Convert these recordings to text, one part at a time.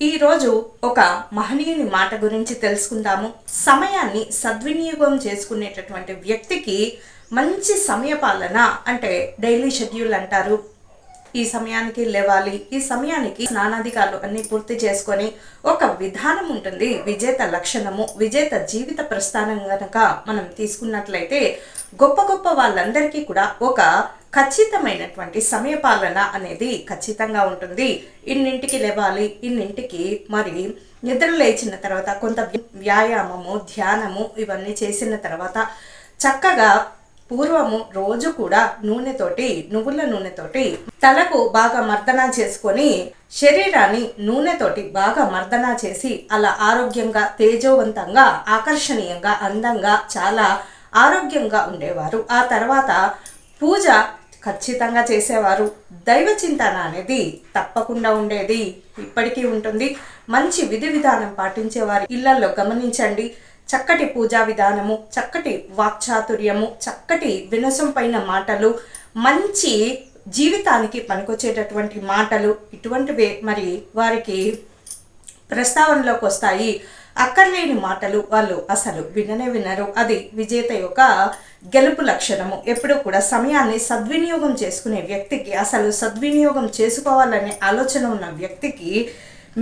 ఈరోజు ఒక మహనీయుని మాట గురించి తెలుసుకుందాము. సమయాన్ని సద్వినియోగం చేసుకునేటటువంటి వ్యక్తికి మంచి సమయపాలన అంటే డైలీ షెడ్యూల్ అంటారు. ఈ సమయానికి లేవాలి, ఈ సమయానికి స్నానాధికారులు అన్ని పూర్తి చేసుకొని ఒక విధానం ఉంటుంది. విజేత లక్షణము, విజేత జీవిత ప్రస్థానం గనక మనం తీసుకున్నట్లయితే గొప్ప గొప్ప వాళ్ళందరికీ కూడా ఒక ఖచ్చితమైనటువంటి సమయపాలన అనేది ఖచ్చితంగా ఉంటుంది. ఇన్నింటికి లేవాలి, ఇన్నింటికి మరి నిద్ర లేచిన తర్వాత కొంత వ్యాయామము, ధ్యానము ఇవన్నీ చేసిన తర్వాత చక్కగా పూర్వము రోజు కూడా నువ్వుల నూనెతోటి తలకు బాగా మర్దన చేసుకొని శరీరాన్ని నూనెతోటి బాగా మర్దన చేసి అలా ఆరోగ్యంగా, తేజోవంతంగా, ఆకర్షణీయంగా, అందంగా, చాలా ఆరోగ్యంగా ఉండేవారు. ఆ తర్వాత పూజ ఖచ్చితంగా చేసేవారు. దైవ చింతన అనేది తప్పకుండా ఉండేది, ఇప్పటికీ ఉంటుంది. మంచి విధి విధానం పాటించేవారు ఇళ్లలో గమనించండి. చక్కటి పూజా విధానము, చక్కటి వాక్చాతుర్యము, చక్కటి వినసం పైన మాటలు, మంచి జీవితానికి పనికొచ్చేటటువంటి మాటలు, ఇటువంటివే మరి వారికి ప్రస్తావనలోకి వస్తాయి. అక్కర్లేని మాటలు వాళ్ళు అసలు వినరు. అది విజేత యొక్క గెలుపు లక్షణము. ఎప్పుడూ కూడా సమయాన్ని సద్వినియోగం చేసుకునే వ్యక్తికి, అసలు సద్వినియోగం చేసుకోవాలనే ఆలోచన ఉన్న వ్యక్తికి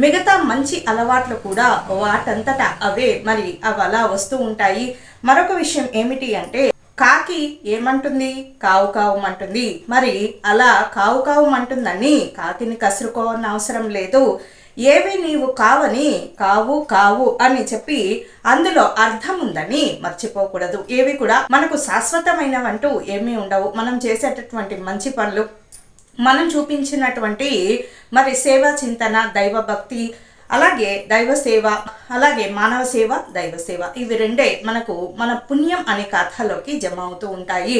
మిగతా మంచి అలవాట్లు కూడా వాటంతటా అవే మరి అవి అలా వస్తూ ఉంటాయి. మరొక విషయం ఏమిటి అంటే, కాకి ఏమంటుంది? కావు కావుమంటుంది. మరి అలా కావు కావుమంటుందని కాకిని కసురుకోవాలని అవసరం లేదు. ఏవి నీవు కావని కావు కావు అని చెప్పి అందులో అర్థం ఉందని మర్చిపోకూడదు. ఏవి కూడా మనకు శాశ్వతమైనవంటూ ఏమీ ఉండవు. మనం చేసేటటువంటి మంచి పనులు, మనం చూపించినటువంటి మరి సేవా చింతన, దైవభక్తి, అలాగే దైవ సేవ, అలాగే మానవ సేవ, దైవ సేవ, ఇవి రెండే మనకు మన పుణ్యం అనే కథలోకి జమ అవుతూ ఉంటాయి.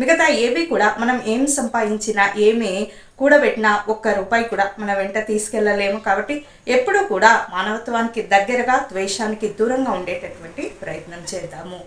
మిగతా ఏవి కూడా మనం ఏం సంపాదించినా, ఏమి కూడబెట్టినా ఒక్క రూపాయి కూడా మన వెంట తీసుకెళ్ళలేము. కాబట్టి ఎప్పుడూ కూడా మానవత్వానికి దగ్గరగా, ద్వేషానికి దూరంగా ఉండేటటువంటి ప్రయత్నం చేద్దాము.